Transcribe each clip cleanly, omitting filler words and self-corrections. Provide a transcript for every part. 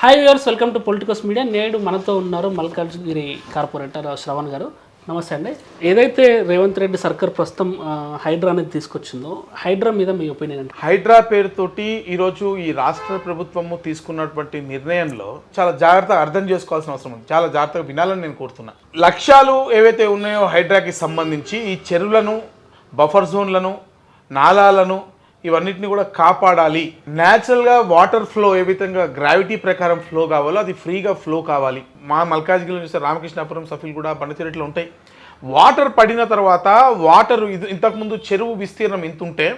Hi viewers, welcome to politicals media. నేడు మనతో ఉన్నారు మల్కాజ్గిరి కార్పొరేటర్ శ్రవణ్ గారు. నమస్తే అండి. ఏదైతే రేవంత్ రెడ్డి సర్కార్ ప్రస్తుతం హైడ్రా అనేది తీసుకొచ్చిందో, హైడ్రా మీద మీ ఒపీనియన్ అంటే? హైడ్రా పేరుతోటి ఈరోజు ఈ రాష్ట్ర ప్రభుత్వము తీసుకున్నటువంటి నిర్ణయంలో చాలా జాగ్రత్తగా అర్థం చేసుకోవాల్సిన అవసరం ఉంది. చాలా జాగ్రత్తగా వినాలని నేను కోరుతున్నా. లక్ష్యాలు ఏవైతే ఉన్నాయో హైడ్రాకి సంబంధించి ఈ చెరువులను, బఫర్ జోన్లను, నాలాలను ఇవన్నిటిని కూడా కాపాడాలి. న్యాచురల్గా వాటర్ ఫ్లో ఏ విధంగా గ్రావిటీ ప్రకారం ఫ్లో కావాలో అది ఫ్రీగా ఫ్లో కావాలి. మా మల్కాజ్గిరిలో చూస్తే రామకృష్ణాపురం, సఫీల్గూడ, బండచెరువులు ఉంటాయి. వాటర్ పడిన తర్వాత వాటర్ ఇంతకుముందు చెరువు విస్తీర్ణం ఇంత ఉంటే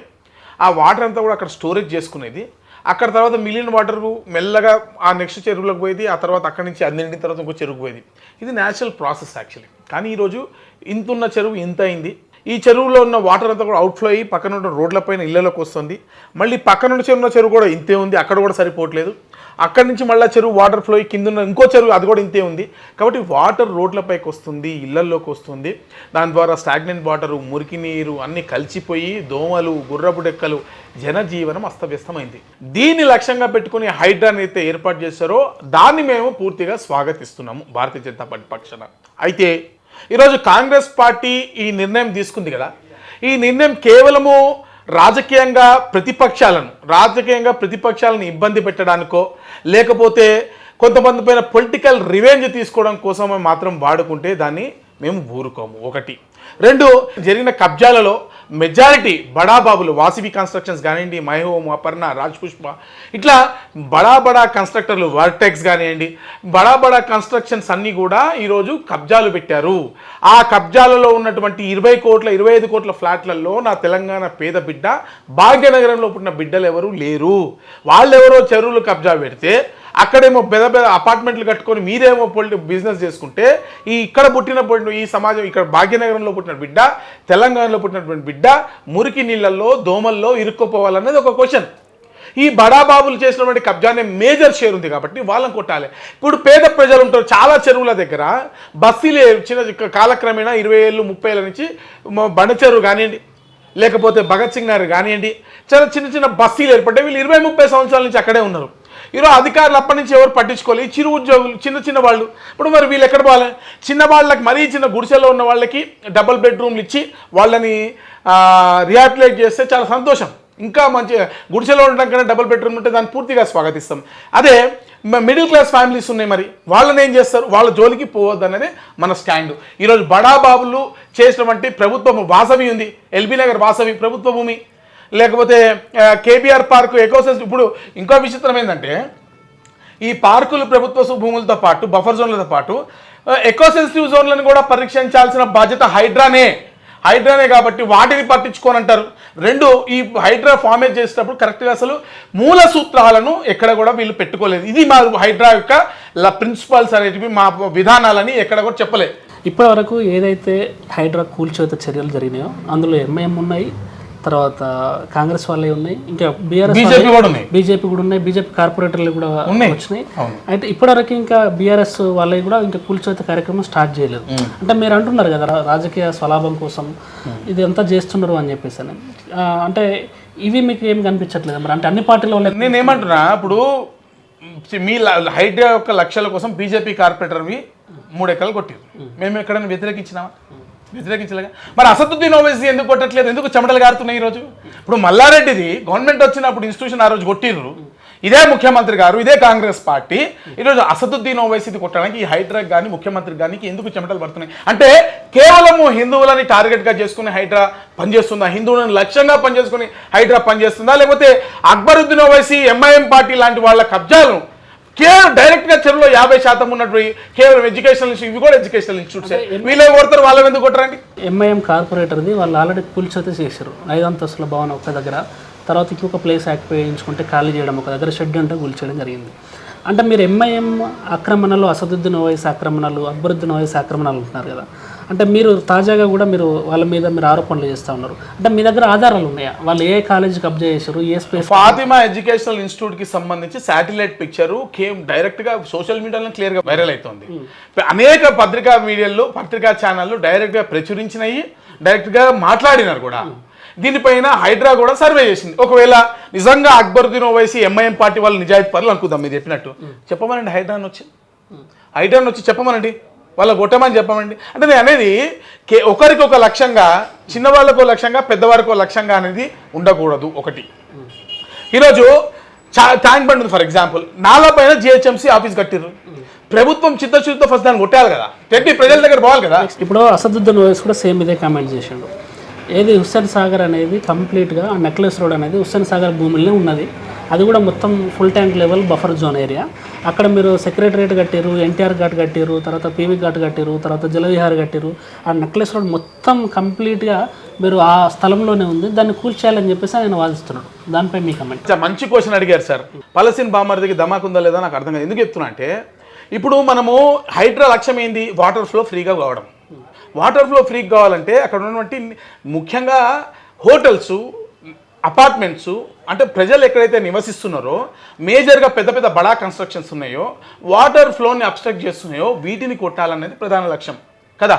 ఆ వాటర్ అంతా కూడా అక్కడ స్టోరేజ్ చేసుకునేది. అక్కడ తర్వాత మిగిలిన వాటర్ మెల్లగా ఆ నెక్స్ట్ చెరువులకు పోయేది. ఆ తర్వాత అక్కడి నుంచి అన్నింటిన తర్వాత ఇంకో చెరువుకు పోయేది. ఇది న్యాచురల్ ప్రాసెస్ యాక్చువల్లీ. కానీ ఈరోజు ఇంత ఉన్న చెరువు ఇంత అయింది. ఈ చెరువులో ఉన్న వాటర్ అంతా కూడా అవుట్ఫ్లో అయ్యి పక్కన ఉన్న రోడ్లపైన ఇళ్లలోకి వస్తుంది. మళ్ళీ పక్కన ఉన్న చెరువు కూడా ఇంతే ఉంది, అక్కడ కూడా సరిపోవట్లేదు. అక్కడి నుంచి మళ్ళీ చెరువు వాటర్ ఫ్లో అయ్యి కింద ఉన్న ఇంకో చెరువు అది కూడా ఇంతే ఉంది. కాబట్టి వాటర్ రోడ్లపైకి వస్తుంది, ఇళ్లల్లోకి వస్తుంది. దాని ద్వారా స్టాగ్నెంట్ వాటరు, మురికి నీరు అన్నీ కలిసిపోయి దోమలు, గుర్రపు డెక్కలు, జనజీవనం అస్తవ్యస్తమైంది. దీన్ని లక్ష్యంగా పెట్టుకుని హైడ్రాని అయితే ఏర్పాటు చేశారో దాన్ని మేము పూర్తిగా స్వాగతిస్తున్నాము భారతీయ జనతా పార్టీ పక్షాన. అయితే ఈరోజు కాంగ్రెస్ పార్టీ ఈ నిర్ణయం తీసుకుంది కదా, ఈ నిర్ణయం కేవలము రాజకీయంగా ప్రతిపక్షాలను ఇబ్బంది పెట్టడానికో లేకపోతే కొంతమంది పైన పొలిటికల్ రివెంజ్ తీసుకోవడం కోసమే మాత్రం వాడుకుంటే దాన్ని మేము ఊరుకోము. ఒకటి. రెండు, జరిగిన కబ్జాలలో మెజారిటీ బడాబాబులు, వాసివి కన్స్ట్రక్షన్స్ కానివ్వండి, మైహోమ్, అపర్ణ, రాజ్పుష్ప, ఇట్లా బడా కన్స్ట్రక్టర్లు, వర్టెక్స్ కానివ్వండి, బడా కన్స్ట్రక్షన్స్ అన్నీ కూడా ఈరోజు కబ్జాలు పెట్టారు. ఆ కబ్జాలలో ఉన్నటువంటి 25 కోట్ల ఫ్లాట్లలో నా తెలంగాణ పేద బిడ్డ, భాగ్యనగరంలో పుట్టిన బిడ్డలు ఎవరు లేరు. వాళ్ళెవరో చెరువులు కబ్జా పెడితే అక్కడేమో పెద్ద అపార్ట్మెంట్లు కట్టుకొని మీరేమో బిజినెస్ చేసుకుంటే ఇక్కడ పుట్టిన ఈ సమాజం, ఇక్కడ భాగ్యనగరంలో పుట్టిన బిడ్డ, తెలంగాణలో పుట్టినటువంటి బిడ్డ మురికి నీళ్ళల్లో, దోమల్లో ఇరుక్కుపోవాలనేది ఒక క్వశ్చన్. ఈ బడాబాబులు చేసినటువంటి కబ్జానే మేజర్ షేర్ ఉంది కాబట్టి వాళ్ళని కొట్టాలి. ఇప్పుడు పేద ప్రజలు ఉంటారు. చాలా చెరువుల దగ్గర బస్సీలే చిన్న కాలక్రమేణా 20 ఏళ్ళు 30 ఏళ్ళ నుంచి బండ చెరువు కానివ్వండి, లేకపోతే భగత్ సింగ్ నగర్ కానివ్వండి, చాలా చిన్న బస్సీలు ఏర్పడ్డాయి. వీళ్ళు 20-30 సంవత్సరాల నుంచి అక్కడే ఉన్నారు. ఈరోజు అధికారులు అప్పటి నుంచి ఎవరు పట్టించుకోవాలి. చిరు ఉద్యోగులు, చిన్న వాళ్ళు. ఇప్పుడు మరి వీళ్ళు ఎక్కడ పోవాలి? చిన్న వాళ్ళకి, మరీ చిన్న గుడిసెలో ఉన్న వాళ్ళకి డబుల్ బెడ్రూమ్లు ఇచ్చి వాళ్ళని రిహాబిలిటేట్ చేస్తే చాలా సంతోషం. ఇంకా మంచి గుడిసెలో ఉండడం కన్నా డబుల్ బెడ్రూమ్ ఉంటే దాన్ని పూర్తిగా స్వాగతిస్తాం. అదే మిడిల్ క్లాస్ ఫ్యామిలీస్ ఉన్నాయి, మరి వాళ్ళని ఏం చేస్తారు? వాళ్ళ జోలికి పోవద్దు అనేది మన స్టాండ్. ఈరోజు బడాబాబులు చేసినటువంటి ప్రభుత్వ వాసవి ఉంది, ఎల్బీ నగర్ వాసవి ప్రభుత్వ భూమి, లేకపోతే కేబీఆర్ పార్కు ఎకోసిస్టమ్. ఇప్పుడు ఇంకో విచిత్రం ఏంటంటే ఈ పార్కులు ప్రభుత్వ భూములతో పాటు బఫర్ జోన్లతో పాటు ఎకోసెన్సిటివ్ జోన్లను కూడా పరీక్షించాల్సిన బాధ్యత హైడ్రానే కాబట్టి వాటిని పట్టించుకోనంటారు. రెండు, ఈ హైడ్రా ఫార్మేట్ చేసేటప్పుడు కరెక్ట్గా అసలు మూల సూత్రాలను ఎక్కడ కూడా వీళ్ళు పెట్టుకోలేదు. ఇది మా హైడ్రా యొక్క ప్రిన్సిపల్స్ అనేటివి, మా విధానాలని ఎక్కడ కూడా చెప్పలేదు. ఇప్పటి వరకు ఏదైతే హైడ్రా కూల్చివేత చర్యలు జరిగినాయో అందులో ఎంఐఎం ఉన్నాయి, తర్వాత కాంగ్రెస్ వాళ్ళే ఉన్నాయి, ఇంకా బీజేపీ కూడా ఉన్నాయి, బీజేపీ కార్పొరేటర్లు కూడా వచ్చినాయి. అయితే ఇప్పటివరకు ఇంకా బీఆర్ఎస్ వాళ్ళవి కూడా ఇంకా కూల్చివేత కార్యక్రమం స్టార్ట్ చేయలేదు. అంటే మీరు అంటున్నారు కదా రాజకీయ స్వలాభం కోసం ఇది అంతా చేస్తున్నారు అని చెప్పేసి. అంటే ఇవి మీకు ఏం కనిపించట్లేదు మరి? అంటే అన్ని పార్టీలో నేను ఏమంటున్నా, ఇప్పుడు మీ హైడ్రా యొక్క లక్ష్యాల కోసం బీజేపీ కార్పొరేటర్వి 3 ఎకరాలు కొట్టారు. మేము ఎక్కడైనా వ్యతిరేకించినామా? వ్యతిరేకించలేగా. మరి అసదుద్దీన్ ఓవైసీ ఎందుకు కొట్టట్లేదు? ఎందుకు చెమటలు గారుతున్నాయి ఈరోజు? ఇప్పుడు మల్లారెడ్డిది గవర్నమెంట్ వచ్చినప్పుడు ఇన్స్టిట్యూషన్ ఆ రోజు కొట్టిర్రు. ఇదే ముఖ్యమంత్రి గారు, ఇదే కాంగ్రెస్ పార్టీ ఈరోజు అసదుద్దీన్ ఓవైసీది కొట్టడానికి ఈ హైడ్రాకి కానీ ముఖ్యమంత్రికి కానీ ఎందుకు చెమటలు పడుతున్నాయి? అంటే కేవలము హిందువులని టార్గెట్గా చేసుకుని హైడ్రా పనిచేస్తుందా? హిందువులను లక్ష్యంగా పనిచేసుకుని హైడ్రా పనిచేస్తుందా? లేకపోతే అక్బరుద్దీన్ ఓవైసీ, ఎంఐఎం పార్టీ లాంటి వాళ్ళ కబ్జాలను కేవలం డైరెక్ట్గా చెరువులో 50% ఉన్నట్టు కేవలం ఎడ్యుకేషనల్ ఇన్స్టిట్యూట్, ఇవి కూడా ఎడ్యుకేషనల్ ఇన్స్టిట్యూట్స్, వీళ్ళే కొడతారు, వాళ్ళ ఎందుకు కొట్టరండి? ఎంఐఎం కార్పొరేటర్ది వాళ్ళు ఆల్రెడీ కూల్చివేత చేశారు. 5 అంతస్తుల భవనం ఒక దగ్గర, తర్వాత ఇంకొక ప్లేస్ ఆక్యుపై చేయించుకుంటే ఖాళీ చేయడం, ఒక దగ్గర షెడ్ అంటే కూల్చేయడం జరిగింది. అంటే మీరు ఎంఐఎం ఆక్రమణలు, అసదుద్దీన్ ఓవైసీ ఆక్రమణలు, అక్బరుద్దీన్ ఓవైసీ ఆక్రమణలు అంటున్నారు కదా, అంటే మీరు తాజాగా కూడా వాళ్ళ మీద ఆరోపణలు చేస్తూ ఉన్నారు. అంటే మీ దగ్గర ఆధారాలు ఉన్నాయా? వాళ్ళు ఏ కాలేజీకి కబ్జా చేశారు, ఏ స్పేస్? ఫాతిమా ఎడ్యుకేషనల్ ఇన్స్టిట్యూట్కి సంబంధించి శాటిలైట్ పిక్చరు డైరెక్ట్గా సోషల్ మీడియాలో క్లియర్గా వైరల్ అవుతుంది. అనేక పత్రికా ఛానళ్ళు డైరెక్ట్గా ప్రచురించినవి, డైరెక్ట్గా మాట్లాడినారు కూడా. దీనిపైన హైడ్రా కూడా సర్వే చేసింది. ఒకవేళ నిజంగా అక్బరుద్దీన్ ఓవైసీ ఎంఐఎం పార్టీ వాళ్ళు నిజాయితీ పరులు అనుకుందాం, మీరు చెప్పినట్టు చెప్పమనండి, హైడ్రాని వచ్చి చెప్పమనండి, వాళ్ళ కొట్టమని చెప్పమండి. అంటే నేను అనేది ఒకరికి ఒక లక్ష్యంగా, చిన్నవాళ్ళకు లక్ష్యంగా, పెద్దవారికి ఒక లక్ష్యంగా అనేది ఉండకూడదు. ఒకటి ఈరోజు ట్యాంక్ బండ్ ఉంది ఫర్ ఎగ్జాంపుల్, నాలా పైన జిహెచ్ఎంసీ ఆఫీస్ కట్టిర్రు, ప్రభుత్వం చిత్తశుద్ధితో ఫస్ట్ దాన్ని కొట్టాలి కదా, పెట్టి ప్రజల దగ్గర పోవాలి కదా. ఇప్పుడు అసదుద్దీన్ ఓవైసీ కూడా సేమ్ ఇదే కామెంట్ చేసిండు. ఏది హుస్సేన్ సాగర్ అనేది కంప్లీట్గా ఆ నెక్లెస్ రోడ్ అనేది హుస్సేన్ సాగర్ భూములనే ఉన్నది, అది కూడా మొత్తం full tank level buffer zone area. అక్కడ మీరు సెక్రటరేట్ కట్టారు, ఎన్టీఆర్ ఘాట్ కట్టారు, తర్వాత పీవీ ఘాట్ కట్టారు, తర్వాత జలవిహార్ కట్టారు. ఆ నెక్లెస్ రోడ్ మొత్తం కంప్లీట్గా మీరు ఆ స్థలంలోనే ఉంది, దాన్ని కూల్చేయాలని చెప్పేసి ఆయన వాదిస్తున్నాడు. దానిపై మీ కమెంట్. మంచి క్వశ్చన్ అడిగారు సార్. పలసిన్ బామర్దికి ధమాకుందా లేదా నాకు అర్థం కాదు. ఎందుకు చెప్తున్నా అంటే ఇప్పుడు మనము హైడ్రా లక్ష్యం ఏంది, వాటర్ ఫ్లో ఫ్రీగా కావడం. వాటర్ ఫ్లో ఫ్రీగా కావాలంటే అక్కడ ఉన్నటువంటి ముఖ్యంగా హోటల్స్, అపార్ట్మెంట్స్, అంటే ప్రజలు ఎక్కడైతే నివసిస్తున్నారో మేజర్గా పెద్ద పెద్ద బడా కన్స్ట్రక్షన్స్ ఉన్నాయో, వాటర్ ఫ్లోని అబ్స్ట్రక్ట్ చేస్తున్నాయో వీటిని కొట్టాలనేది ప్రధాన లక్ష్యం కదా.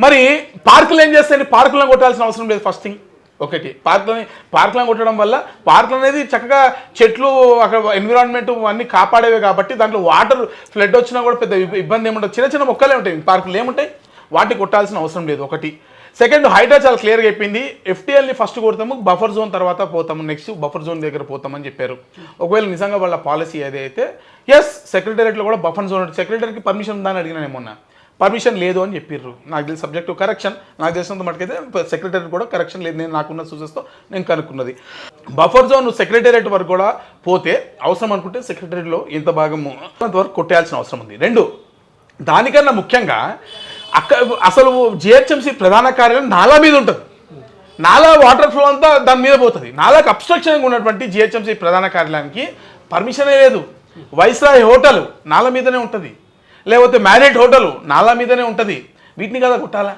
మరి పార్కులు ఏం చేస్తాయండి, పార్కులను కొట్టాల్సిన అవసరం లేదు. ఫస్ట్ థింగ్ ఒకటి, పార్కులను కొట్టడం వల్ల పార్కులు అనేది చక్కగా చెట్లు, అక్కడ ఎన్విరాన్మెంట్ అన్నీ కాపాడేవే కాబట్టి దాంట్లో వాటర్ ఫ్లడ్ వచ్చినా కూడా పెద్ద ఇబ్బంది ఏముంటుంది. చిన్న చిన్న మొక్కలే ఉంటాయి, పార్కులు ఏముంటాయి, వాటిని కొట్టాల్సిన అవసరం లేదు. ఒకటి. సెకండ్, హైడ్రా చాలా క్లియర్గా చెప్పింది, ఎఫ్టీఎల్ని ఫస్ట్ కొడతాము, బఫర్ జోన్ తర్వాత పోతాము, నెక్స్ట్ బఫర్ జోన్ దగ్గర పోతామని చెప్పారు. ఒకవేళ నిజంగా వాళ్ళ పాలసీ ఏదైతే ఎస్ సెక్రటేరియట్లో కూడా బఫర్ జోన్, సెక్రటరీకి పర్మిషన్ ఉందని అడిగినా మొన్న, పర్మిషన్ లేదు అని చెప్పిర్రు. నాకు తెలిసి సబ్జెక్టు కరెక్షన్, నాకు తెలిసినంత మటుకైతే సెక్రటరీ కూడా కరెక్షన్ లేదు, నేను నాకున్న సూచనతో నేను కనుక్కున్నది. బఫర్ జోన్ సెక్రటేరియట్ వరకు కూడా పోతే అవసరం అనుకుంటే సెక్రటరీలో ఎంత భాగము అంతవరకు కొట్టేయాల్సిన అవసరం ఉంది. రెండు, దానికన్నా ముఖ్యంగా అసలు జిహెచ్ఎంసీ ప్రధాన కార్యాలయం నాలా మీద ఉంటుంది, నాలా వాటర్ ఫ్లో అంతా దాని మీద పోతుంది. నాలాకు అబ్స్ట్రక్షన్ ఉన్నటువంటి జిహెచ్ఎంసీ ప్రధాన కార్యాలయానికి పర్మిషనే లేదు. వైస్రాయ్ హోటల్ నాలా మీదనే ఉంటుంది, లేకపోతే మ్యారిట్ హోటల్ నాలా మీదనే ఉంటుంది. వీటిని కదా కొట్టాలా.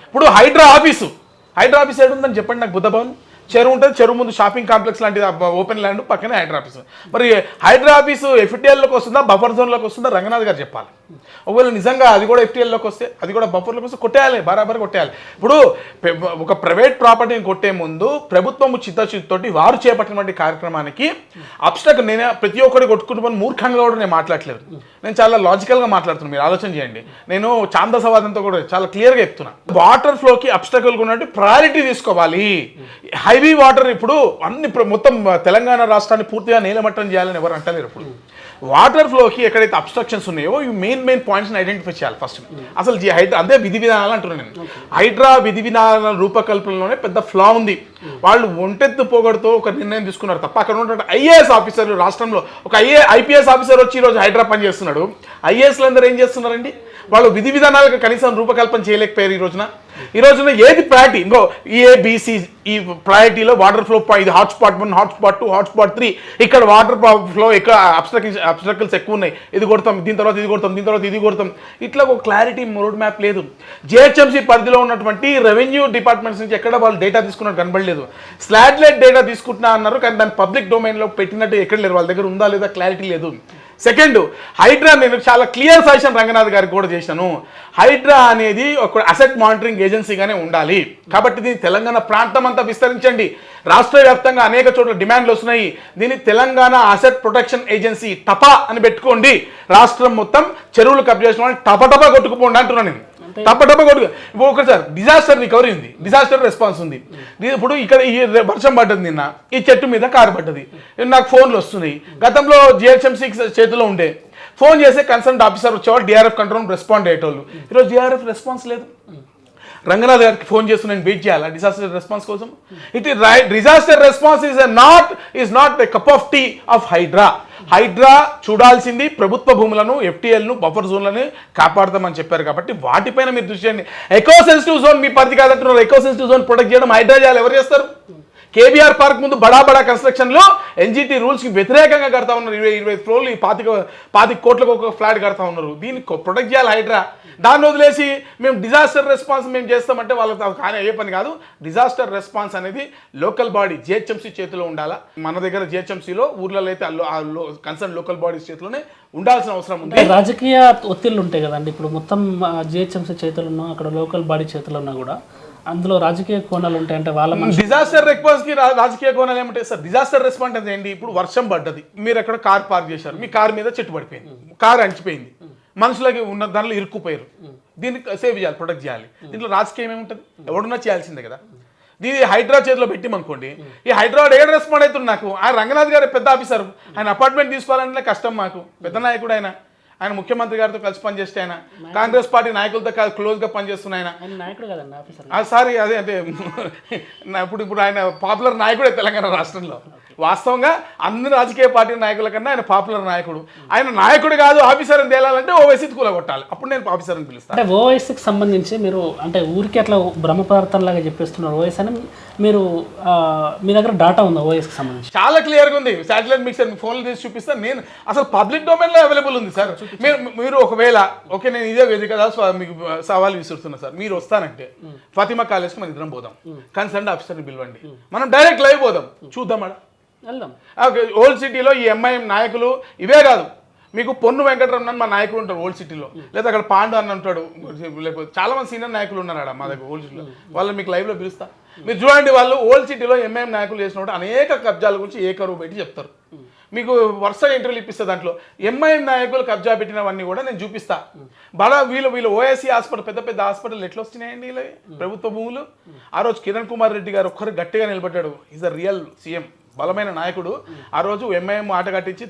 ఇప్పుడు హైడ్రా ఆఫీస్ ఏడుందని చెప్పండి నాకు. బుద్ధ భవన్ చెరువు ఉంటుంది, చెరువు ముందు షాపింగ్ కాంప్లెక్స్ లాంటిది ఓపెన్ ల్యాండ్, పక్కనే హైడ్రా ఆఫీస్. మరి హైడ్రా ఆఫీసు ఎఫ్టీఎల్లోకి వస్తుందా, బఫర్ జోన్లోకి వస్తుందా, రంగనాథ్ గారు చెప్పాలి. ఒకవేళ నిజంగా అది కూడా ఎఫ్టీఎల్లోకి వస్తే, అది కూడా బఫర్లోకి వస్తే కొట్టేయాలి, బరాబర్ కొట్టేయాలి. ఇప్పుడు ఒక ప్రైవేట్ ప్రాపర్టీని కొట్టే ముందు ప్రభుత్వము చిత్తశుద్ధితోటి వారు చేపట్టినటువంటి కార్యక్రమానికి అబ్స్ట్రాక్ట్, నేను ప్రతి ఒక్కటి కొట్టుకుంటున్నాను మూర్ఖంగా కూడా నేను మాట్లాడలేదు, నేను చాలా లాజికల్గా మాట్లాడుతున్నాను. మీరు ఆలోచన చేయండి, నేను ఛాందసవాదంతో కూడా చాలా క్లియర్గా చెప్తున్నా. వాటర్ ఫ్లోకి అబ్స్ట్రాక్ట్గా ఉన్నట్టు ప్రయారిటీ తీసుకోవాలి. హైవీ వాటర్ ఇప్పుడు అన్ని మొత్తం తెలంగాణ రాష్ట్రాన్ని పూర్తిగా నేలమట్టం చేయాలని ఎవరు అంటలేరు. ఇప్పుడు వాటర్ ఫ్లోకి ఎక్కడైతే అబ్స్ట్రక్షన్స్ ఉన్నాయో ఈ మెయిన్ పాయింట్స్ని ఐడెంటిఫై చేయాలి ఫస్ట్. అసలు హైడ్రా అదే విధి విధానాలు అంటున్నాను నేను. హైడ్రా విధి విధానాల రూపకల్పనలోనే పెద్ద ఫ్లా ఉంది. వాళ్ళు ఒంటెత్తు పోగొడుతూ ఒక నిర్ణయం తీసుకున్నారు తప్ప అక్కడ ఉన్నటువంటి ఐఏఎస్ ఆఫీసర్లు, రాష్ట్రంలో ఒక ఐపీఎస్ ఆఫీసర్ వచ్చి ఈరోజు హైడ్రా పని చేస్తున్నాడు. ఐఏఎస్లు అందరూ ఏం చేస్తున్నారండి, వాళ్ళు విధి విధానాలకు కనీసం రూపకల్పన చేయలేకపోయారు. ఈ రోజున ఏది ప్రయారిటీ, ఇంకో ఏబిసి ఈ ప్రయారిటీలో వాటర్ ఫ్లో, ఇది హాట్స్పాట్ 1, హాట్స్పాట్ 2, హాట్స్పాట్ 3, ఇక్కడ వాటర్ ఫ్లో ఎక్కువ అబ్స్ట్రకల్స్ ఎక్కువ ఉన్నాయి, ఇది కొడతాం, దీని తర్వాత ఇది కొడతాం, దీని తర్వాత ఇది కొడతాం, ఇట్లా ఒక క్లారిటీ రోడ్ మ్యాప్ లేదు. జిహెచ్ఎంసీ పరిధిలో ఉన్నటువంటి రెవెన్యూ డిపార్ట్మెంట్స్ నుంచి ఎక్కడ వాళ్ళు డేటా తీసుకున్నట్టు కనబడలేదు. స్లాట్లైట్ డేటా తీసుకుంటున్నా అన్నారు, కానీ దాన్ని పబ్లిక్ డొమైన్లో పెట్టినట్టు ఎక్కడ లేరు, వాళ్ళ దగ్గర ఉందా లేదా క్లారిటీ లేదు. సెకండ్, హైడ్రా నేను చాలా క్లియర్ సజెషన్ రంగనాథ్ గారికి కూడా చేశాను. హైడ్రా అనేది ఒక అసెట్ మానిటరింగ్ ఏజెన్సీగానే ఉండాలి. కాబట్టి దీన్ని తెలంగాణ ప్రాంతం అంతా విస్తరించండి. రాష్ట్ర వ్యాప్తంగా అనేక చోట్ల డిమాండ్లు వస్తున్నాయి. దీన్ని తెలంగాణ అసెట్ ప్రొటెక్షన్ ఏజెన్సీ టపా అని పెట్టుకోండి. రాష్ట్రం మొత్తం చెరువులు కబ్జా చేసిన వాళ్ళు టపటపా కొట్టుకుపోండి అంటున్నాను నేను. టపటపా కొట్టుకు ఒకసారి డిజాస్టర్ రికవరీ ఉంది, డిజాస్టర్ రెస్పాన్స్ ఉంది. ఇప్పుడు ఇక్కడ ఈ వర్షం పడ్డది, నిన్న ఈ చెట్టు మీద కారు పడ్డది, నాకు ఫోన్లు వస్తున్నాయి. గతంలో జిహెచ్ఎంసీ చేతిలో ఉండే ఫోన్ చేస్తే కన్సర్న్ ఆఫీసర్ వచ్చేవాళ్ళు, డిఆర్ఎఫ్ కంట్రోల్ రెస్పాండ్ అయ్యేటోళ్ళు. ఈరోజు డిఆర్ఎఫ్ రెస్పాన్స్ లేదు. రంగనాథ్ గారికి ఫోన్ చేస్తూ నేను వెయిట్ చేయాలా డిజాస్టర్ రెస్పాన్స్ కోసం? It is right, disaster response is not a cup of tea of Hydraa. Hydraa చూడాల్సింది ప్రభుత్వ భూములను, ఎఫ్టీఎల్ను, బఫర్ జోన్లను కాపాడతామని చెప్పారు. కాబట్టి వాటిపైన మీరు దృష్టి చేయండి. ఎకో సెన్సిటివ్ జోన్ మీ పరిధి కాదంటున్నారు. ఎకో సెన్సిటివ్ జోన్ ప్రొటెక్ట్ చేయడం హైడ్రా చేయాలి. ఎవరు చేస్తారు? కేబీఆర్ పార్క్ ముందు బడా కన్స్ట్రక్షన్లో ఎన్జిటి రూల్స్కి వ్యతిరేకంగా కడతా ఉన్నారు. 20 ఫ్లోర్లు 25 కోట్లకు ఒక ఫ్లాట్ కడతా ఉన్నారు. దీన్ని ప్రొటెక్ట్ చేయాలి హైడ్రా. దాన్ని వదిలేసి మేము డిజాస్టర్ రెస్పాన్స్ మేము చేస్తామంటే వాళ్ళకి కానీ ఏ పని కాదు. డిజాస్టర్ రెస్పాన్స్ అనేది లోకల్ బాడీ జిహెచ్ఎంసీ చేతిలో ఉండాలా. మన దగ్గర జిహెచ్ఎంసీలో ఊర్లలో అయితే కన్సర్న్ లోకల్ బాడీస్ చేతిలోనే ఉండాల్సిన అవసరం ఉంది. రాజకీయ ఒత్తిళ్ళు ఉంటాయి కదండి. ఇప్పుడు మొత్తం జిహెచ్ఎంసీ చేతులు ఉన్నా, అక్కడ లోకల్ బాడీ చేతులు ఉన్నా కూడా అందులో రాజకీయ కోణాలు ఉంటాయి అంటే వాళ్ళ డిజాస్టర్ రెస్పాన్స్ కి రాజకీయ కోణాలు ఏమంటాయి సార్? డిజాస్టర్ రెస్పాన్స్ అంటే ఏంటి? ఇప్పుడు వర్షం పడ్డది, మీరు ఎక్కడ కార్ పార్క్ చేశారు, మీ కార్ మీద చెట్టు పడిపోయింది, కార్ అంచిపోయింది, మనుషులకి ఉన్న దానిలో ఇరుక్కుపోయారు, దీన్ని సేవ్ చేయాలి, ప్రొటెక్ట్ చేయాలి. దీంట్లో రాజకీయం ఏముంటుంది? ఎవడున్నా చేయాల్సిందే కదా. దీన్ని హైడ్రా చేతిలో పెట్టిమనుకోండి, ఈ హైదరాబాద్ ఏడు రెస్పాండ్ అవుతుంది. నాకు ఆయన రంగనాథ్ గారు పెద్ద ఆఫీసర్, ఆయన అపార్ట్మెంట్ తీసుకోవాలంటే కష్టం. మాకు పెద్ద నాయకుడు ఆయన ముఖ్యమంత్రి గారితో కలిసి పనిచేస్తే, ఆయన కాంగ్రెస్ పార్టీ నాయకులతో క్లోజ్గా పనిచేస్తున్న ఆయన నాయకుడు కదండి ఆఫీసర్. సారీ అదే అంటే ఇప్పుడు ఆయన పాపులర్ నాయకుడే తెలంగాణ రాష్ట్రంలో. వాస్తవంగా అన్ని రాజకీయ పార్టీ నాయకుల కన్నా ఆయన పాపులర్ నాయకుడు. ఆయన నాయకుడు కాదు, ఆఫీసర్ అని తేలాలంటే ఓవైసీ కూలగొట్టాలి, అప్పుడు నేను ఆఫీసర్ అని పిలుస్తాను. అంటే ఓవైసీకి సంబంధించి మీరు అంటే ఊరికి అట్లా బ్రహ్మపదార్థంలాగా చెప్పేస్తున్నారు ఓవైసీ అని. మీరు మీ దగ్గర డాటా ఉందా ఓవైసీకి సంబంధించి? చాలా క్లియర్గా ఉంది. శాటిలైట్ మిక్సర్ ఫోన్లు తీసి చూపిస్తాను నేను. అసలు పబ్లిక్ డొమైన్లో అవైలబుల్ ఉంది సార్. మీరు ఒకవేళ ఓకే, నేను ఇదే వేదిక కదా మీకు సవాల్ విసురుతున్నా సార్, మీరు వస్తానంటే ఫాతిమా కాలేజ్కి మన ఇద్దరం పోదాం, కన్సర్న్ ఆఫీసర్ని పిలవండి, మనం డైరెక్ట్ లైవ్ పోదాం, చూద్దాం మేడం, వెళ్దాం. ఓల్డ్ సిటీలో ఈ ఎంఐఎం నాయకులు ఇవే కాదు, మీకు పొన్ను వెంకటరమణ మా నాయకులు ఉంటారు ఓల్డ్ సిటీలో, లేదా అక్కడ పాండు అని ఉంటాడు, లేకపోతే చాలా మంది సీనియర్ నాయకులు ఉన్నారు మా దగ్గర ఓల్డ్ సిటీలో. వాళ్ళని మీకు లైవ్లో పిలుస్తా, మీరు చూడండి. వాళ్ళు ఓల్డ్ సిటీలో ఎంఐఎం నాయకులు చేసినప్పుడు అనేక కబ్జాల గురించి ఏకరువు పెట్టి చెప్తారు. మీకు వరుసగా ఇంటర్వ్యూలు ఇప్పిస్తా, దాంట్లో ఎంఐఎం నాయకులు కబ్జా పెట్టినవన్నీ కూడా నేను చూపిస్తా. వీళ్ళు ఓఎస్సీ హాస్పిటల్, పెద్ద పెద్ద హాస్పిటల్ ఎట్లా వస్తున్నాయండి ఇలా ప్రభుత్వ భూములు? ఆ రోజు కిరణ్ కుమార్ రెడ్డి గారు ఒక్కరు గట్టిగా నిలబడ్డాడు, ఈజ్ అ రియల్ సీఎం, బలమైన నాయకుడు. ఆ రోజు ఎంఐఎం ఆట కట్టించి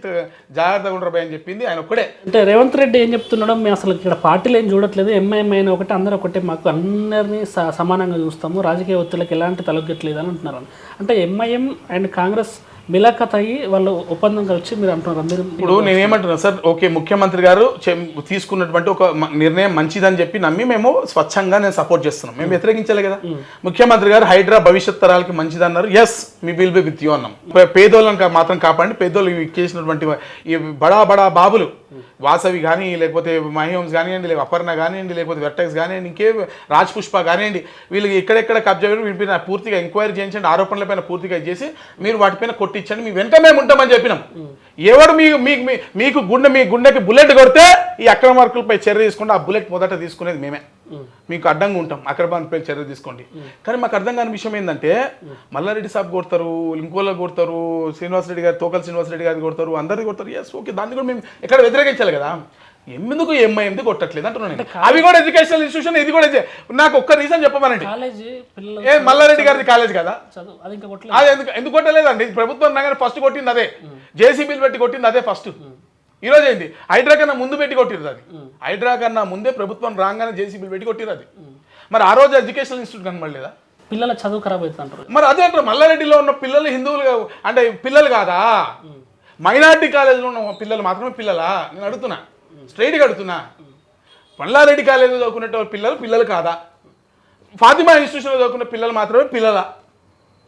జాగ్రత్తగా ఉండరు అని చెప్పింది ఆయన ఒక్కడే. అంటే రేవంత్ రెడ్డి ఏం చెప్తున్నాడో, మేము అసలు ఇక్కడ పార్టీలు ఏం చూడట్లేదు, ఎంఐఎం అయిన ఒకటి అందరూ ఒకటే, మాకు అందరినీ సమానంగా చూస్తాము, రాజకీయ ఒత్తిళ్ళకి ఎలాంటి తలొగ్గట్లేదు అని అంటున్నారు. అంటే ఎంఐఎం అండ్ కాంగ్రెస్ మిలాఖత్ అయ్యి వాళ్ళు ఒప్పందం కలిసి మీరు అంటున్నారు. ఇప్పుడు నేనేమంటున్నా సార్, ఓకే ముఖ్యమంత్రి గారు తీసుకున్నటువంటి ఒక నిర్ణయం మంచిదని చెప్పి నమ్మి మేము స్వచ్ఛంగా నేను సపోర్ట్ చేస్తున్నాం, మేము వ్యతిరేకించాలి కదా. ముఖ్యమంత్రి గారు హైడ్రా భవిష్యత్ తరాలకి మంచిది అన్నారు, yes me will be with you అన్నాం. పేదోళ్ళని మాత్రం కాపాడండి, పేదోళ్ళు చేసినటువంటి ఈ బడా బడా బాబులు వాసవి కానీ, లేకపోతే మహిహోమ్స్ కానివ్వండి, లేకపోతే అపర్ణ కానివ్వండి, లేకపోతే వెర్టెక్స్ కానివ్వండి, ఇంకే రాజ్ పుష్ప కానివ్వండి, వీళ్ళకి ఎక్కడెక్కడ కబ్జా వీటిపైన పూర్తిగా ఎంక్వైరీ చేయించండి, ఆరోపణలపైన పూర్తిగా చేసి మీరు వాటిపైన కొట్టించండి, మీ వెంట మేము ఉంటామని చెప్పినాం. ఎవడు మీకు మీ గుండెకి బుల్లెట్ కొడితే ఈ అక్రమార్కులపై చర్య తీసుకుంటే ఆ బుల్లెట్ మొదట తీసుకునేది మేమే, మీకు అడ్డంగా ఉంటాం, అక్రమార్కులపై చర్య తీసుకోండి. కానీ మాకు అర్థం కాని విషయం ఏంటంటే, మల్లారెడ్డి సాబ్ కొడతారు, ఇంకోళ్ళు కొడతారు, శ్రీనివాసరెడ్డి గారు, తోకల్ శ్రీనివాసరెడ్డి గారిని కొడతారు, అందరికీ కొడతారు. ఎస్ ఓకే, దాన్ని కూడా మేము ఎక్కడ వ్యతిరేకించాలి కదా. ఎందుకు ఎంఐఎంది కొట్టట్లేదు అంటున్నాను. అవి కూడా ఎడ్యుకేషనల్ ఇన్స్టిట్యూషన్, ఇది కూడా నాకు ఒక్క రీజన్ చెప్పమనండి. మల్లారెడ్డి గారిది కాలేజ్ కదా, అది ఎందుకు కొట్టలేదండి? ప్రభుత్వం రాగానే ఫస్ట్ కొట్టింది అదే, జేసీబీలు పెట్టి కొట్టింది అదే ఫస్ట్. ఈరోజు ఏంటి, హైడ్రా కన్నా ముందు పెట్టి కొట్టిరు అది, హైడ్రా కన్నా ముందే ప్రభుత్వం రాగానే జేసీబీలు పెట్టి కొట్టిరు అది. మరి ఆ రోజు ఎడ్యుకేషనల్ ఇన్స్టిట్యూట్ కనబడలేదా? పిల్లల చదువు ఖరాబ్ అవుతుంటారు. మరి అదే అంటారు, మల్లారెడ్డిలో ఉన్న పిల్లలు హిందువులు అంటే పిల్లలు కాదా? మైనారిటీ కాలేజీలో ఉన్న పిల్లలు మాత్రమే పిల్లలా? నేను అడుగుతున్నా, స్ట్రైట్గా అడుగుతున్నా. మల్లారెడ్డి కాలేజీలో చదువుకునే పిల్లలు కాదా? ఫాతిమా ఇన్స్టిట్యూషన్లో చదువుకునే పిల్లలు మాత్రమే పిల్లలా?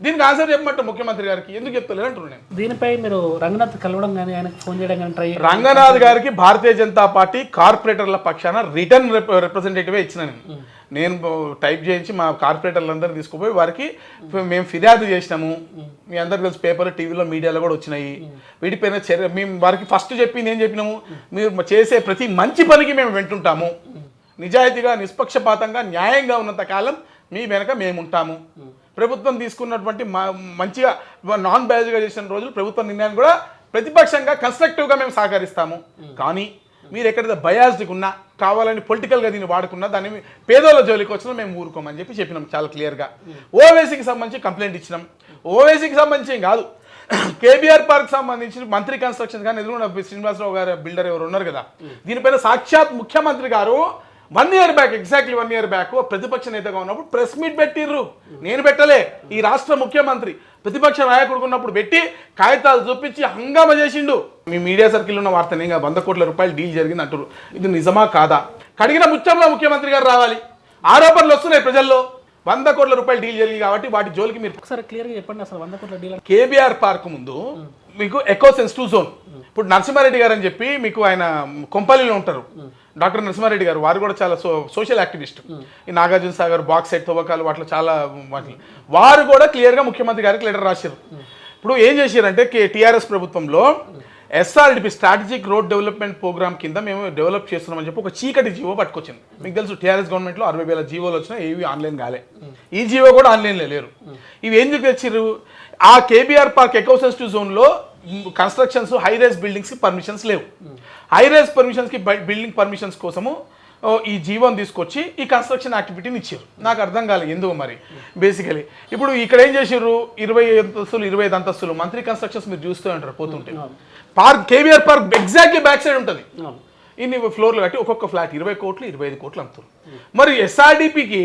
దీనికి ఆన్సర్ చెప్పమంటే ముఖ్యమంత్రి గారికి ఎందుకు చెప్తలేదు అంటున్నాను నేను. దీనిపై మీరు రంగనాథ్ కలవడం కానీ, ఆయనకు ఫోన్ చేయడం కానీ ట్రై? రంగనాథ్ గారికి భారతీయ జనతా పార్టీ కార్పొరేటర్ల పక్షాన రిటర్న్ రిప్రజెంటేటివ్ ఇచ్చిన నేను టైప్ చేయించి మా కార్పొరేటర్లందరినీ తీసుకుపోయి వారికి మేము ఫిర్యాదు చేసినాము. మీ అందరికి తెలిసి పేపర్, టీవీలో, మీడియాలో కూడా వచ్చినాయి. వీటిపైన చర్య మేము వారికి ఫస్ట్ చెప్పింది ఏం చెప్పినాము, మీరు చేసే ప్రతి మంచి పనికి మేము వెంటుంటాము, నిజాయితీగా, నిష్పక్షపాతంగా, న్యాయంగా ఉన్నంత కాలం మీ వెనక మేము ఉంటాము. ప్రభుత్వం తీసుకున్నటువంటి మంచిగా నాన్ బయాస్గా చేసిన రోజులు ప్రభుత్వ నిర్ణయాన్ని కూడా ప్రతిపక్షంగా కన్స్ట్రక్టివ్గా మేము సహకరిస్తాము. కానీ మీరు ఎక్కడైతే బయాస్డ్గా ఉన్నా, కావాలని పొలిటికల్గా దీన్ని వాడుకున్నా, దాన్ని పేదోళ్ళ జోలికి వచ్చినా మేము ఊరుకోమని చెప్పినాం చాలా క్లియర్గా. ఓవైసీకి సంబంధించి కంప్లైంట్ ఇచ్చినాం. ఓవైసీకి సంబంధించి కాదు, కేబీఆర్ పార్క్ సంబంధించి మంత్రి కన్స్ట్రక్షన్ కానీ ఎదురున్న శ్రీనివాసరావు గారు బిల్డర్ ఎవరు ఉన్నారు కదా, దీనిపైన సాక్షాత్ ముఖ్యమంత్రి గారు 1 year back, exactly 1 year back ప్రతిపక్ష నేతగా ఉన్నప్పుడు ప్రెస్ మీట్ పెట్టిర్రు. నేను పెట్టలే, ఈ రాష్ట్ర ముఖ్యమంత్రి ప్రతిపక్ష నాయకుడు ఉన్నప్పుడు పెట్టి కాగితాలు చూపించి హంగామా చేసిండు. మీ మీడియా సర్కిల్ ఉన్న వార్త, 100 కోట్ల రూపాయలు డీల్ జరిగింది అంటారు. ఇది నిజమా కాదా? కడిగిన ముత్యంలో ముఖ్యమంత్రి గారు రావాలి. ఆరోపణలు వస్తున్నాయి ప్రజల్లో, 100 కోట్ల రూపాయలు డీల్ జరిగింది కాబట్టి వాటి జోలికి మీరు ఒకసారి క్లియర్గా చెప్పండి. అసలు 100 కోట్ల డీల్ కేబీఆర్ పార్క్ ముందు మీకు ఎకో సెన్సిటివ్ జోన్. ఇప్పుడు నరసింహారెడ్డి గారు అని చెప్పి మీకు ఆయన కొంపల్లిలో ఉంటారు, డాక్టర్ నరసింహారెడ్డి గారు, వారు కూడా చాలా సోషల్ యాక్టివిస్ట్. ఈ నాగార్జున సాగర్, బాక్సైట్ తవ్వకాలు వాటిలో చాలా వారు కూడా క్లియర్గా ముఖ్యమంత్రి గారికి లెటర్ రాశారు. ఇప్పుడు ఏం చేశారంటే టీఆర్ఎస్ ప్రభుత్వంలో SRDP strategic road development programme కింద మేము డెవలప్ చేస్తున్నామని చెప్పి ఒక చీకటి జీవో పట్టుకొచ్చింది. మీకు తెలుసు టీఆర్ఎస్ గవర్నమెంట్లో 60,000 జీవోలు వచ్చినా ఏవి ఆన్లైన్ కాలే. ఈ జీవో కూడా ఆన్లైన్లో లేరు. ఇవి ఎందుకు తెచ్చిర్రు? ఆ కేబీఆర్ పార్క్ ఎకో సెన్సిటివ్ జోన్లో కన్స్ట్రక్షన్స్ హై రైజ్ బిల్డింగ్స్కి పర్మిషన్స్ లేవు. హై రైజ్ పర్మిషన్స్కి బిల్డింగ్ పర్మిషన్స్ కోసము ఈ జీవోని తీసుకొచ్చి ఈ కన్స్ట్రక్షన్ యాక్టివిటీని ఇచ్చారు. నాకు అర్థం కాలేదు ఎందుకు మరి. బేసికలీ ఇప్పుడు ఇక్కడ ఏం చేసారు, 20 అంతస్తులు 25 అంతస్తులు మంత్లీ కన్స్ట్రక్షన్స్ మీరు చూస్తూ ఉంటారు పోతుంటే. Park KVR park exactly back side ఉంటుంది. ఇన్ని ఫ్లోర్లు కట్టి ఒక్కొక్క ఫ్లాట్ 20 కోట్లు 25 కోట్లు అమ్ముతారు. మరి ఎస్ఆర్డిపికి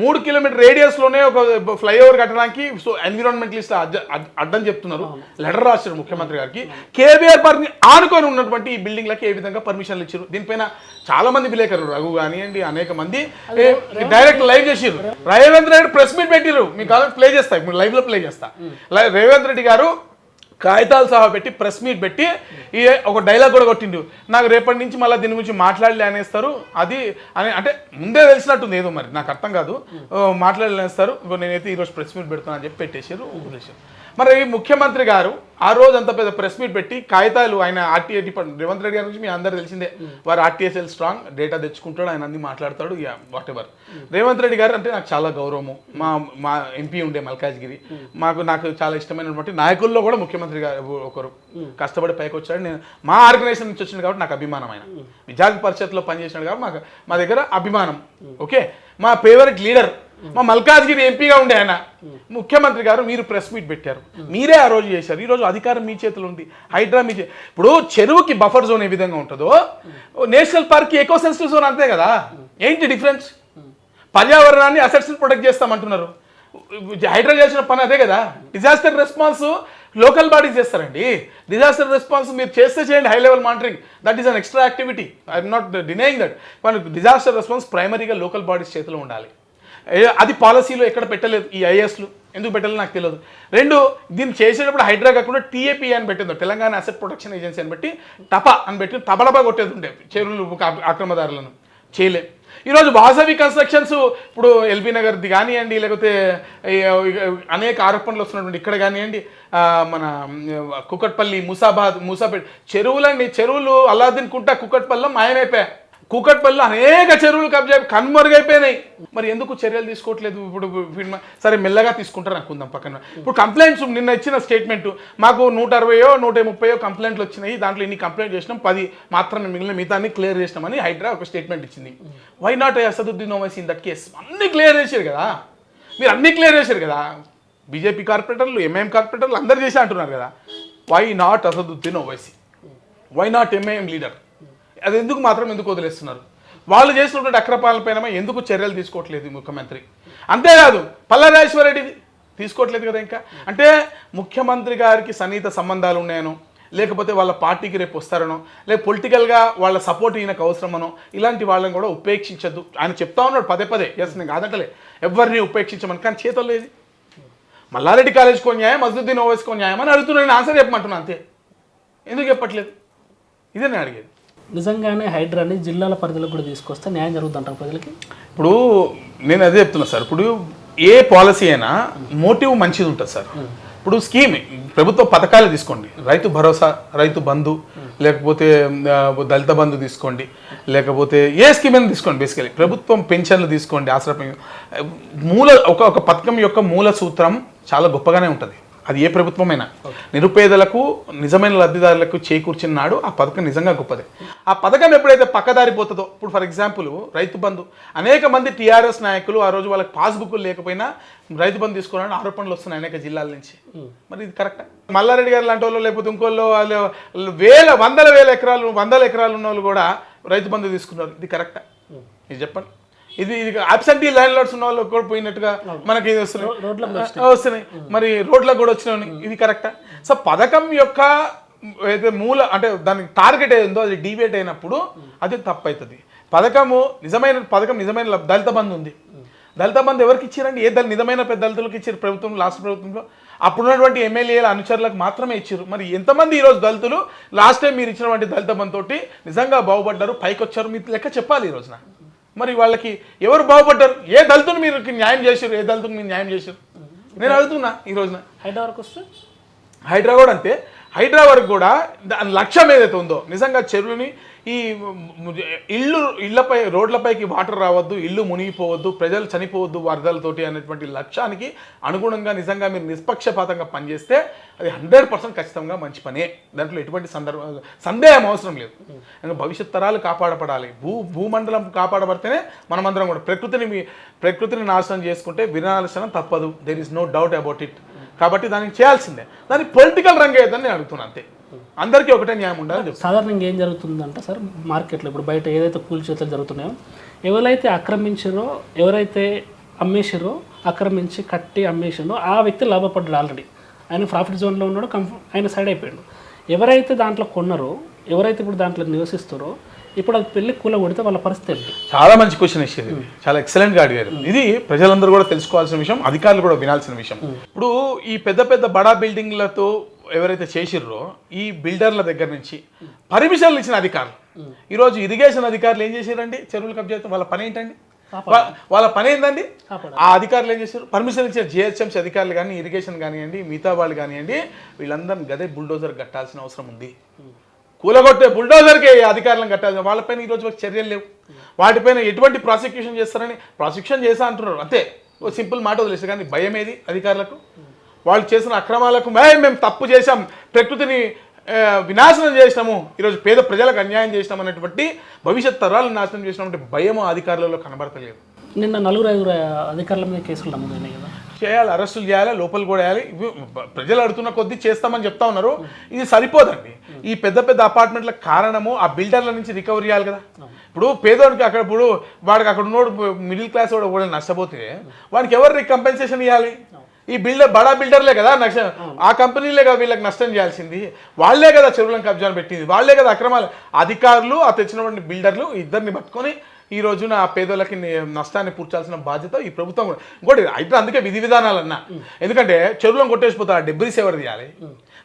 3 కిలోమీటర్ రేడియస్లోనే ఒక ఫ్లైఓవర్ కట్టడానికి ఎన్విరాన్మెంటలిస్ట్ అడ్డం చెప్తున్నారు. లెటర్ రాశారు ముఖ్యమంత్రి గారికి. కేబీఆర్ పార్క్ని ఆనుకొని ఉన్నటువంటి ఈ బిల్డింగ్లకి ఏ విధంగా పర్మిషన్లు ఇచ్చారు? దీనిపైన చాలా మంది విలేకరులు, రఘు కానివ్వండి, అనేక మంది డైరెక్ట్ లైవ్ చేసిర్రు. రేవంత్ రెడ్డి ప్రెస్ మీట్ పెట్టిర్రు. మీకు కావాలి ప్లే చేస్తా, ఇప్పుడు లైవ్లో ప్లే చేస్తా. రేవంత్ రెడ్డి గారు కాగితాలు సహా పెట్టి ప్రెస్ మీట్ పెట్టి ఒక డైలాగ్ కూడా కొట్టిండు. నాకు రేపటి నుంచి మళ్ళీ దీని గురించి మాట్లాడలే అనేస్తారు. అది అని అంటే ముందే తెలిసినట్టుంది ఏదో, మరి నాకు అర్థం కాదు. మాట్లాడలేస్తారు, నేనైతే ఈరోజు ప్రెస్ మీట్ పెడుతున్నా అని చెప్పి పెట్టేశారు, వదిలేశారు. మరి ముఖ్యమంత్రి గారు ఆ రోజు అంత పెద్ద ప్రెస్ మీట్ పెట్టి కాగితాలు, ఆయన ఆర్టీఏ డిపార్ట్మెంట్, రేవంత్ రెడ్డి గారి నుంచి మీ అందరు తెలిసిందే, వారు ఆర్టీఎస్ఎల్ స్ట్రాంగ్, డేటా తెచ్చుకుంటాడు, ఆయన అన్ని మాట్లాడతాడు, వాట్ ఎవర్. రేవంత్ రెడ్డి గారు అంటే నాకు చాలా గౌరవము. మా ఎంపీ ఉండే మల్కాజ్గిరి, నాకు చాలా ఇష్టమైనటువంటి నాయకుల్లో కూడా ముఖ్యమంత్రి గారు ఒకరు. కష్టపడి పైకి వచ్చాడు. నేను మా ఆర్గనైజేషన్ నుంచి వచ్చింది కాబట్టి నాకు అభిమానం. ఆయన విద్యార్థి పరిషత్లో పనిచేసినాడు కాబట్టి మా దగ్గర అభిమానం. ఓకే, మా ఫేవరెట్ లీడర్, మా మల్కాజ్గిరి ఎంపీగా ఉండే ఆయన. ముఖ్యమంత్రి గారు మీరు ప్రెస్ మీట్ పెట్టారు, మీరే ఆ రోజు చేశారు. ఈరోజు అధికారం మీ చేతిలో ఉంది, హైడ్రా మీ ఇప్పుడు చెరువుకి బఫర్ జోన్ ఏ విధంగా ఉంటుందో నేషనల్ పార్క్కి ఎకో సెన్సిటివ్ జోన్ అంతే కదా. ఏంటి డిఫరెన్స్? పర్యావరణాన్ని అసెట్స్ని ప్రొటెక్ట్ చేస్తామంటున్నారు. హైడ్రా చేసిన పని అదే కదా. డిజాస్టర్ రెస్పాన్స్ లోకల్ బాడీస్ చేస్తారండి. డిజాస్టర్ రెస్పాన్స్ మీరు చేస్తే చేయండి, high level monitoring, that is an extra activity. I'm not denying that. మనకు డిజాస్టర్ రెస్పాన్స్ ప్రైమరీగా లోకల్ బాడీస్ చేతిలో ఉండాలి. అది పాలసీలో ఎక్కడ పెట్టలేదు. ఈ ఐఏఎస్లు ఎందుకు పెట్టాలో నాకు తెలియదు. రెండు, దీన్ని చేసేటప్పుడు హైడ్రా కాకుండా టీఏపీ అని పెట్టింది, తెలంగాణ అసెట్ ప్రొటెక్షన్ ఏజెన్సీ అని పెట్టి టపా అని పెట్టి తబలబా కొట్టేది ఉండే చెరువులు ఆక్రమదారులను. చేయలే. ఈరోజు వాసవి కన్స్ట్రక్షన్స్ ఇప్పుడు ఎల్బీ నగర్ది కానివ్వండి, లేకపోతే అనేక ఆరోపణలు వస్తున్నటువంటి ఇక్కడ కానివ్వండి, మన కుకట్పల్లి, మూసాపేట చెరువులండి. చెరువులు అల్లాద్దీన్ కుంట కుకట్పల్లిలో మాయమైపోయాయి. కూకట్పల్లిలో అనేక చెరువులు కనుమరుగైపోయినాయి. మరి ఎందుకు చర్యలు తీసుకోవట్లేదు? ఇప్పుడు సరే మెల్లగా తీసుకుంటారు అనుకుందాం పక్కన. ఇప్పుడు కంప్లైంట్స్ నిన్న ఇచ్చిన స్టేట్మెంట్, మాకు 160 130 కంప్లైంట్లు వచ్చినాయి, దాంట్లో ఇన్ని కంప్లైంట్ చేసినాం, 10 మాత్రం మిగిలిన మిగతాన్ని క్లియర్ చేసినామని హైడ్రా ఒక స్టేట్మెంట్ ఇచ్చింది. Why not Asaduddin Owaisi in that case? అన్ని క్లియర్ చేశారు కదా, మీరు అన్ని క్లియర్ చేశారు కదా. బీజేపీ కార్పొరేటర్లు, ఎంఐఎం కార్పొరేటర్లు అందరు చేసి అంటున్నారు కదా. Why not Asaduddin Owaisi? Why not MIM leader? అది ఎందుకు వదిలేస్తున్నారు? వాళ్ళు చేసినటువంటి అక్రమాలపైన ఎందుకు చర్యలు తీసుకోవట్లేదు ముఖ్యమంత్రి? అంతేకాదు పల్లారాజేశ్వర రెడ్డి తీసుకోవట్లేదు కదా. ఇంకా అంటే ముఖ్యమంత్రి గారికి సన్నిహిత సంబంధాలు ఉన్నాయనో, లేకపోతే వాళ్ళ పార్టీకి రేపు వస్తారనో, లేక పొలిటికల్గా వాళ్ళ సపోర్ట్ ఈయనకు అవసరమనో, ఇలాంటి వాళ్ళని కూడా ఉపేక్షించద్దు ఆయన చెప్తా ఉన్నాడు పదే. ఎస్, నేను కాదంటలే, ఎవరిని ఉపేక్షించమని. కానీ చేతలు లేదు. మల్లారెడ్డి కాలేజ్కో న్యాయం, అసదుద్దీన్ ఓవైసీకో న్యాయం అని అడుగుతున్నాను. నేను ఆన్సర్ చెప్పమంటున్నా అంతే. ఎందుకు చెప్పట్లేదు? ఇదే నేను అడిగేది. నిజంగానే హైడ్రాని జిల్లాల పరిధిలోకి కూడా తీసుకొస్తే న్యాయం జరుగుతుంటారు ప్రజలకి. ఇప్పుడు నేను అదే చెప్తున్నా సార్. ఇప్పుడు ఏ పాలసీ అయినా మోటివ్ మంచిది ఉంటుంది సార్. ఇప్పుడు స్కీమ్, ప్రభుత్వ పథకాలు తీసుకోండి, రైతు భరోసా, రైతు బంధు, లేకపోతే దళిత బంధు తీసుకోండి, లేకపోతే ఏ స్కీమ్ అయినా తీసుకోండి. బేసికలీ ప్రభుత్వం పెన్షన్లు తీసుకోండి, ఆసరా ఒక పథకం యొక్క మూల సూత్రం చాలా గొప్పగానే ఉంటుంది. అది ఏ ప్రభుత్వమైనా నిరుపేదలకు, నిజమైన లబ్ధిదారులకు చేకూర్చిన నాడు ఆ పథకం నిజంగా గొప్పదే. ఆ పథకం ఎప్పుడైతే పక్కదారిపోతుందో, ఇప్పుడు ఫర్ ఎగ్జాంపుల్ రైతు బంధు, అనేక మంది టీఆర్ఎస్ నాయకులు ఆ రోజు వాళ్ళకి పాస్బుక్లు లేకపోయినా రైతు బంధు తీసుకోవాలని ఆరోపణలు వస్తున్నాయి అనేక జిల్లాల నుంచి. మరి ఇది కరెక్టా? మల్లారెడ్డి గారు లాంటి వాళ్ళు, లేకపోతే ఇంకోళ్ళు, వందల ఎకరాలు ఉన్న వాళ్ళు కూడా రైతు బంధు తీసుకున్నారు. ఇది కరెక్టా? ఇది చెప్పండి. ఇది అబ్సెంటీ ల్యాండ్ లార్డ్స్ ఉన్న వాళ్ళు కూడా పోయినట్టుగా మనకి ఇది వస్తున్నాయి, మరి రోడ్లకు కూడా వచ్చినాయి. ఇది కరెక్టా? సో పథకం యొక్క అయితే మూల అంటే దానికి టార్గెట్ ఏదో అది డివేట్ అయినప్పుడు అది తప్పు అవుతుంది. నిజమైన దళిత బంధు ఉంది. దళిత బంధు ఎవరికి ఇచ్చారండి? నిజమైన పెద్ద దళితులకు ఇచ్చారు ప్రభుత్వం, లాస్ట్ ప్రభుత్వంలో. అప్పుడున్నటువంటి ఎమ్మెల్యేల అనుచరులకు మాత్రమే ఇచ్చారు. మరి ఎంతమంది ఈరోజు దళితులు లాస్ట్ టైం మీరు ఇచ్చినటువంటి దళిత బంధు తోటి నిజంగా బాగుపడ్డారు, పైకి వచ్చారు? మీరు లెక్క చెప్పాలి ఈ రోజున. మరి వాళ్ళకి ఎవరు బాగుపడ్డారు? ఏ దళితులు మీరు న్యాయం చేశారు? నేను అడుగుతున్నా ఈ రోజున. హైడ్రా వరకు వస్తే హైడ్రా కూడా అంతే. హైడ్రా వరకు కూడా దాని లక్ష్యం ఏదైతే ఉందో నిజంగా చెరువుని ఈ ఇళ్లపై రోడ్లపైకి వాటర్ రావద్దు, ఇల్లు మునిగిపోవద్దు, ప్రజలు చనిపోవద్దు వరదలతోటి అనేటువంటి లక్ష్యానికి అనుగుణంగా నిజంగా మీరు నిష్పక్షపాతంగా పనిచేస్తే అది 100% ఖచ్చితంగా మంచి పనే. దాంట్లో ఎటువంటి సందేహం అవసరం లేదు. భవిష్యత్ తరాలు కాపాడపడాలి, భూమండలం కాపాడబడితేనే మనమందరం కూడా ప్రకృతిని నాశనం చేసుకుంటే వినాశనం తప్పదు. There is no doubt about it. కాబట్టి దానికి చేయాల్సిందే. దాన్ని పొలిటికల్ రంగు ఏదని నేను అడుగుతున్నాను అంతే. అందరికీ ఒకటే న్యాయం ఉండాలి. సాధారణంగా ఏం జరుగుతుందంటే సార్, మార్కెట్లో ఇప్పుడు బయట ఏదైతే కూల్చేతలు జరుగుతున్నాయో, ఎవరైతే ఆక్రమించారో, ఎవరైతే అమ్మేసారో, ఆక్రమించి కట్టి అమ్మేసారో ఆ వ్యక్తి లాభపడ్డాడు. ఆల్రెడీ ఆయన ప్రాఫిట్ జోన్లో ఉన్నాడు, ఆయన సైడ్ అయిపోయాడు. ఎవరైతే దాంట్లో కొన్నారో, ఎవరైతే ఇప్పుడు దాంట్లో నివసిస్తారో, ఇప్పుడు అది పెళ్లి కూల కొడితే వాళ్ళ పరిస్థితి ఏంటి? చాలా మంచి క్వశ్చన్ ఇచ్చేది, చాలా ఎక్సలెంట్గా అడిగారు. ఇది ప్రజలందరూ కూడా తెలుసుకోవాల్సిన విషయం, అధికారులు కూడా వినాల్సిన విషయం. ఇప్పుడు ఈ పెద్ద పెద్ద బడా బిల్డింగ్లతో ఎవరైతే చేసిర్రో ఈ బిల్డర్ల దగ్గర నుంచి పర్మిషన్లు ఇచ్చిన అధికారులు, ఈరోజు ఇరిగేషన్ అధికారులు ఏం చేశారండి? చెరువులు కబ్జా చేస్తే వాళ్ళ పని ఏంటండి? వాళ్ళ పని ఏంటండి? ఆ అధికారులు ఏం చేశారు? పర్మిషన్ ఇచ్చిన జిహెచ్ఎంసీ అధికారులు కానీ, ఇరిగేషన్ కానివ్వండి, మిగతా వాళ్ళు కానివ్వండి, వీళ్ళందరినీ గదే బుల్డోజర్ కట్టాల్సిన అవసరం ఉంది. కూలగొట్టే బుల్డోజర్కి అధికారులను కట్టాల్సిన, వాళ్ళపైన ఈరోజు చర్యలు లేవు. వాటిపైన ఎటువంటి ప్రాసిక్యూషన్ చేస్తారని ప్రాసిక్యూషన్ చేస్తా అంటున్నారు అంతే. ఓ సింపుల్ మాట వదిలేస్తారు. కానీ భయం ఏది అధికారులకు? వాళ్ళు చేసిన అక్రమాలకు మేము తప్పు చేశాం, ప్రకృతిని వినాశనం చేసినాము, ఈరోజు పేద ప్రజలకు అన్యాయం చేసినాం అనేటువంటి, భవిష్యత్ తరాలను నాశనం చేసినటువంటి భయం అధికారులలో కనబడతలేదు. నిన్న 4-5 అధికారుల మీద కేసులు నమోదైనాయి కదా. చేయాలి, అరెస్టులు చేయాలి, లోపల కూడా వేయాలి. ప్రజలు అడుగుతున్న కొద్దీ చేస్తామని చెప్తా ఉన్నారు. ఇది సరిపోదండి. ఈ పెద్ద పెద్ద అపార్ట్మెంట్ల కారణము ఆ బిల్డర్ల నుంచి రికవరీ చేయాలి కదా. ఇప్పుడు పేదవాడికి అక్కడ, ఇప్పుడు వాడికి అక్కడ ఉన్నోడు మిడిల్ క్లాస్ వాడు కూడా నష్టపోతే వాడికి ఎవరు కంపెన్సేషన్ ఇవ్వాలి? ఈ బడా బిల్డర్లే కదా ఆ కంపెనీలే కదా వీళ్ళకి నష్టం చేయాల్సింది. వాళ్లే కదా చెరువులను కబ్జాలు పెట్టింది, వాళ్లే కదా అక్రమాలు. అధికారులు ఆ తెచ్చినటువంటి బిల్డర్లు ఇద్దరిని పట్టుకొని ఈ రోజున ఆ పేదోళ్ళకి నష్టాన్ని పూడ్చాల్సిన బాధ్యత ఈ ప్రభుత్వం కూడా. ఇంకోటి అయితే అందుకే విధి విధానాలన్నా, ఎందుకంటే చెరువులను కొట్టేసిపోతా డెబ్రీస్ ఎవరు తీయాలి?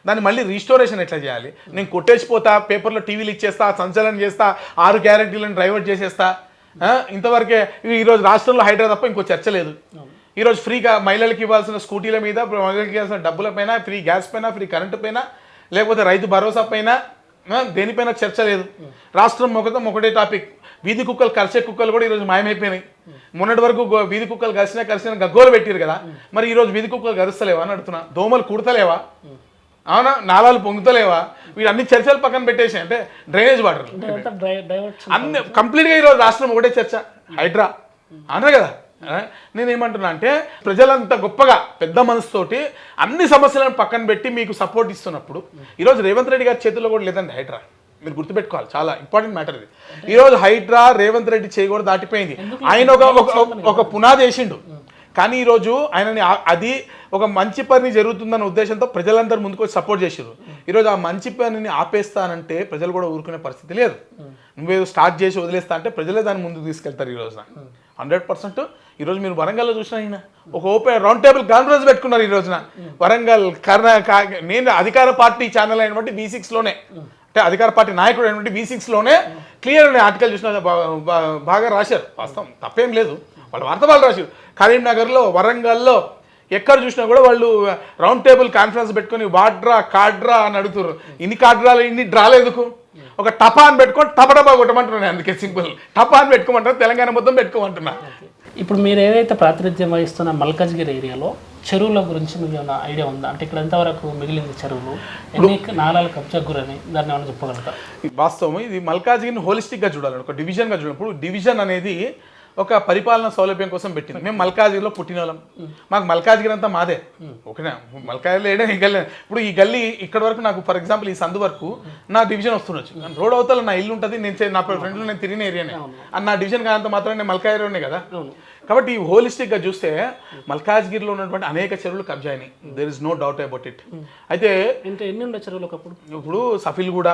దాన్ని మళ్ళీ రీస్టోరేషన్ ఎట్లా చేయాలి? నేను కొట్టేసిపోతా, పేపర్లో టీవీలు ఇచ్చేస్తా, సంచలనం చేస్తా, 6 గ్యారెంటీలను డైవర్ట్ చేసేస్తా. ఇంతవరకే ఈరోజు రాష్ట్రంలో హైడ్రా తప్ప ఇంకో చర్చ లేదు. ఈరోజు ఫ్రీగా మహిళలకు ఇవ్వాల్సిన స్కూటీల మీద, మహిళలకు ఇవ్వాల్సిన డబ్బుల పైన, ఫ్రీ గ్యాస్ పైన, ఫ్రీ కరెంటు పైన, లేకపోతే రైతు భరోసా పైన, దేనిపైన చర్చ లేదు. రాష్ట్రం ఒకటే టాపిక్. వీధి కుక్కలు, కరిసే కుక్కలు కూడా ఈరోజు మాయమైపోయినాయి. మొన్నటి వరకు వీధి కుక్కలు కలిసిన గగ్గోలు పెట్టారు కదా. మరి ఈరోజు వీధి కుక్కలు గరుస్తలేవా అని అడుగుతున్నా. దోమలు కుడతలేవా? అవునా? నాలాలు పొంగుతలేవా? వీళ్ళు అన్ని చర్చలు పక్కన పెట్టేసి, అంటే డ్రైనేజ్ వాటర్ అన్ని కంప్లీట్గా ఈరోజు రాష్ట్రం ఒకటే చర్చ, హైడ్రా అన్నారు కదా. నేనేమంటున్నా అంటే, ప్రజలంతా గొప్పగా పెద్ద మనసుతోటి అన్ని సమస్యలను పక్కన పెట్టి మీకు సపోర్ట్ ఇస్తున్నప్పుడు, ఈరోజు రేవంత్ రెడ్డి గారి చేతుల్లో కూడా లేదండి హైడ్రా. మీరు గుర్తుపెట్టుకోవాలి, చాలా ఇంపార్టెంట్ మ్యాటర్ ఇది. ఈరోజు హైడ్రా రేవంత్ రెడ్డి చేయకూడదు దాటిపోయింది. ఆయన ఒక పునాది వేసిండు, కానీ ఈరోజు ఆయనని అది ఒక మంచి పని జరుగుతుందన్న ఉద్దేశంతో ప్రజలందరూ ముందుకు వచ్చి సపోర్ట్ చేసారు. ఈరోజు ఆ మంచి పనిని ఆపేస్తానంటే ప్రజలు కూడా ఊరుకునే పరిస్థితి లేదు. నువ్వేదో స్టార్ట్ చేసి వదిలేస్తా అంటే ప్రజలే దాన్ని ముందుకు తీసుకెళ్తారు. ఈ రోజున 100%. ఈరోజు మీరు వరంగల్లో చూసినా, ఈయన ఒక ఓపెన్ రౌండ్ టేబుల్ కాన్ఫరెన్స్ పెట్టుకున్నారు ఈ రోజున. వరంగల్ నేను అధికార పార్టీ ఛానల్ అయినటువంటి V6లోనే, అంటే అధికార పార్టీ నాయకుడు అయినటువంటి V6లోనే క్లియర్ ఆర్టికల్ చూసిన బాగా రాశారు. వాస్తవం తప్పేం లేదు, వాళ్ళ వార్త వాళ్ళు రాశారు. కరీంనగర్లో, వరంగల్లో ఎక్కడ చూసినా కూడా వాళ్ళు రౌండ్ టేబుల్ కాన్ఫరెన్స్ పెట్టుకొని వాడ్రా కాడ్రా అని అడుగుతారు. ఇన్ని కాడ్రాలు, ఇన్ని డ్రాలు ఎందుకు? ఒక టపాన్ పెట్టుకొని టపటపా కొట్టమంటున్నాను. అందుకే సింపుల్ టపాన్ పెట్టుకోమంటారు, తెలంగాణ మొత్తం పెట్టుకోమంటున్నా. ఇప్పుడు మీరు ఏదైతే ప్రాతినిధ్యం వహిస్తున్న మల్కాజ్గిరి ఏరియాలో చెరువుల గురించి మీకు ఏమైనా ఐడియా ఉందా? అంటే ఇక్కడ ఎంతవరకు మిగిలింది చెరువులు, ఎన్ని నాలాలు కబ్జా గురని, దాన్ని ఏమైనా చెప్పగలుగుతారు? వాస్తవం ఇది మల్కాజ్గిరిని హోలిస్టిక్గా చూడాలి, ఒక డివిజన్గా చూడాలి. ఇప్పుడు డివిజన్ అనేది ఒక పరిపాలన సౌలభ్యం కోసం పెట్టింది. మేము మల్కాజ్గిరిలో పుట్టిన వాళ్ళం, మాకు మల్కాజ్గిరి అంతా మాదే. ఓకేనా? మల్కాజ్గిరిలో ఏడే ఈ గల్లీ. ఇప్పుడు ఈ గల్లీ ఇక్కడ వరకు నాకు, ఫర్ ఎగ్జాంపుల్ ఈ సందు వరకు నా డివిజన్ వస్తుండొచ్చు. రోడ్ అవతల నా ఇల్లు ఉంటుంది, నేను నా ఫ్రెండ్లు నేను తిరిగిన ఏరియానే, అని నా డివిజన్ కాదంత మాత్రం నేను మల్కాజ్గిరిలోనే కదా. కాబట్టి ఈ హోలిస్టిక్గా చూస్తే మల్కాజ్గిరిలో ఉన్నటువంటి అనేక చెరువులు కబ్జా అయినాయి. There is no doubt about it. అయితే ఎన్ని ఉండే చెరువులు ఒకప్పుడు? ఇప్పుడు సఫిల్గూడ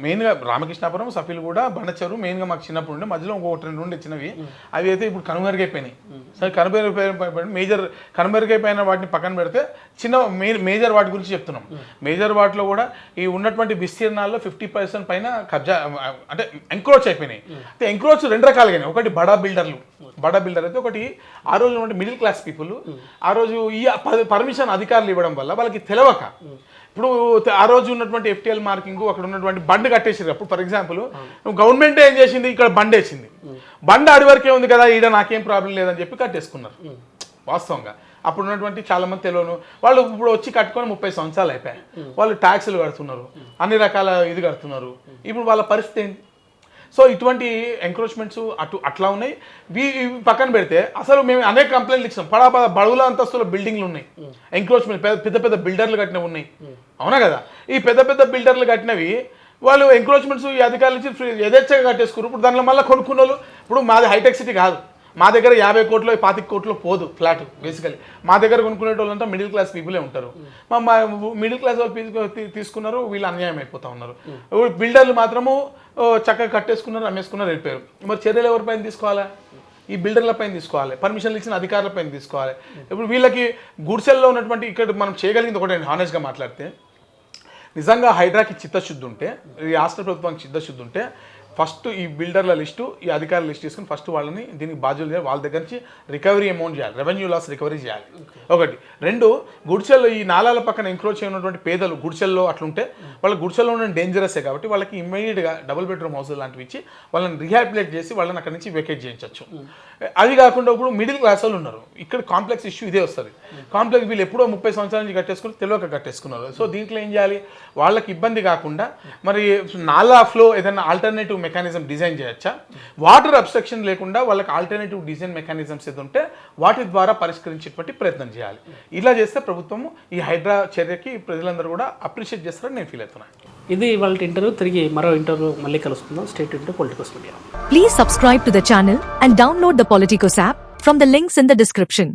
మెయిన్గా, రామకృష్ణాపురం, సఫిల్గూడ, బండచెరు మెయిన్గా మాకు చిన్నప్పుడు ఉండే, మధ్యలో ఇంకొకటి 2 ఉండే చిన్నవి. అవి అయితే ఇప్పుడు కనుమరుగైపోయినాయి. సరే, కనుమరుగైపోయిన వాటిని పక్కన పెడితే చిన్న మేజర్ వాటి గురించి చెప్తున్నాం. మేజర్ వాటిలో కూడా ఈ ఉన్నటువంటి విస్తీర్ణాల్లో 50% పైన కబ్జా, అంటే ఎంక్రోచ్ అయిపోయినాయి. అయితే ఎంక్రోచ్ 2 రకాలుగా. ఒకటి బడా బిల్డర్లు, బడా బిల్డర్ అయితే ఒకటి ఆ రోజు ఉన్న మిడిల్ క్లాస్ పీపుల్ ఆ రోజు ఈ పర్మిషన్ అధికారులు ఇవ్వడం వల్ల వాళ్ళకి తెలవక ఇప్పుడు ఆ రోజు ఉన్నటువంటి FTL మార్కింగ్ అక్కడ ఉన్నటువంటి బండ్ కట్టేసారు. అప్పుడు ఫర్ ఎగ్జాంపుల్ గవర్నమెంట్ ఏం చేసింది, ఇక్కడ బండ్ వేసింది, బండ్ ఆడి వరకే ఉంది కదా, ఈడ నాకేం ప్రాబ్లం లేదని చెప్పి కట్టేసుకున్నారు. వాస్తవంగా అప్పుడు ఉన్నటువంటి చాలా మంది తెలియను వాళ్ళు ఇప్పుడు వచ్చి కట్టుకొని 30 సంవత్సరాలు అయిపోయాయి. వాళ్ళు ట్యాక్సులు కడుతున్నారు, అన్ని రకాల ఇది కడుతున్నారు. ఇప్పుడు వాళ్ళ పరిస్థితి ఏంటి? సో ఇటువంటి ఎంక్రోచ్మెంట్స్ అట్లా ఉన్నాయి. పక్కన పెడితే అసలు మేము అనేక కంప్లైంట్లు ఇచ్చాం. బడుగుల అంతస్తుల బిల్డింగ్లు ఉన్నాయి, ఎంక్రోచ్మెంట్ పెద్ద పెద్ద బిల్డర్లు కట్టినవి ఉన్నాయి, అవునా కదా. ఈ పెద్ద పెద్ద బిల్డర్లు కట్టినవి వాళ్ళు ఎంక్రోచ్మెంట్స్ ఈ అధికారులు ఇచ్చి యథేచ్ఛగా కట్టేసుకున్నారు. ఇప్పుడు దానిలో మళ్ళీ కొనుక్కున్న వాళ్ళు, ఇప్పుడు మాది హైటెక్ సిటీ కాదు, మా దగ్గర 50 కోట్లు 25 కోట్లు పోదు ఫ్లాట్. బేసికలీ మా దగ్గర కొనుక్కునే వాళ్ళంతా మిడిల్ క్లాస్ పీపులే ఉంటారు. మా మిడిల్ క్లాస్ వాళ్ళు తీసుకున్నారు, వీళ్ళు అన్యాయం అయిపోతా ఉన్నారు. బిల్డర్లు మాత్రము చక్కగా కట్టేసుకున్నారు, అమ్మేసుకున్నారు, వెళ్ళిపోయారు. మరి చర్యలు ఎవరిపైన తీసుకోవాలా? ఈ బిల్డర్ల పైన తీసుకోవాలి, పర్మిషన్లు ఇచ్చిన అధికారుల పైన తీసుకోవాలి. ఇప్పుడు వీళ్ళకి గుడిసెల్లో ఉన్నటువంటి ఇక్కడ మనం చేయగలిగింది ఒకటి, హానెస్ట్గా మాట్లాడితే నిజంగా హైడ్రాకి చిత్తశుద్ధి ఉంటే, ఈ రాష్ట్ర ప్రభుత్వానికి చిత్తశుద్ధి ఉంటే ఫస్ట్ ఈ బిల్డర్ల లిస్టు, ఈ అధికారుల లిస్ట్ తీసుకుని ఫస్ట్ వాళ్ళని దీనికి బాధ్యులు చేయాలి. వాళ్ళ దగ్గర నుంచి రికవరీ అమౌంట్ చేయాలి, రెవెన్యూ లాస్ రికవరీ చేయాలి. ఒకటి. రెండు, గుడిసెల్లో ఈ నాలాల పక్కన ఎంక్రోచ్ అయినటువంటి పేదలు గుడిసెల్లో అట్లుంటే వాళ్ళ గుడిసెల్లో ఉన్న డేంజరసే కాబట్టి వాళ్ళకి ఇమ్మీడియట్గా డబుల్ బెడ్రూమ్ హౌస్ లాంటివి ఇచ్చి వాళ్ళని రీహాబిలిటేట్ చేసి వాళ్ళని అక్కడి నుంచి వెకేట్ చేయించవచ్చు. అది కాకుండా ఇప్పుడు మిడిల్ క్లాస్ వాళ్ళు ఉన్నారు, ఇక్కడ కాంప్లెక్స్ ఇష్యూ ఇదే వస్తుంది. కాంప్లెక్స్ వీళ్ళు ఎప్పుడో 30 సంవత్సరాల నుంచి కట్టేసుకుని తెలియక కట్టేసుకున్నారు. సో దీంట్లో ఏం చేయాలి, వాళ్ళకి ఇబ్బంది కాకుండా మరి నాలా ఫ్లో ఏదైనా ఆల్టర్నేటివ్ మెకానిజం డిజైన్ చేయొచ్చా, వాటర్ అబ్స్ట్రక్షన్ లేకుండా వాళ్ళకి ఆల్టర్నేటివ్ డిజైన్ మెకానిజమ్స్ ఏది ఉంటే వాటి ద్వారా పరిష్కరించేటువంటి ప్రయత్నం చేయాలి. ఇలా చేస్తే ప్రభుత్వం ఈ హైడ్రా చర్యకి ప్రజలందరూ కూడా అప్రిషియేట్ చేస్తారని నేను ఫీల్ అవుతున్నాను. ఇది వాళ్ళ ఇంటర్వ్యూ. తిరిగి మరో ఇంటర్వ్యూ మళ్ళీ కలుసుకుందాం. State into Politicos media. Please subscribe to the channel and download the Politicos app from the links in the description.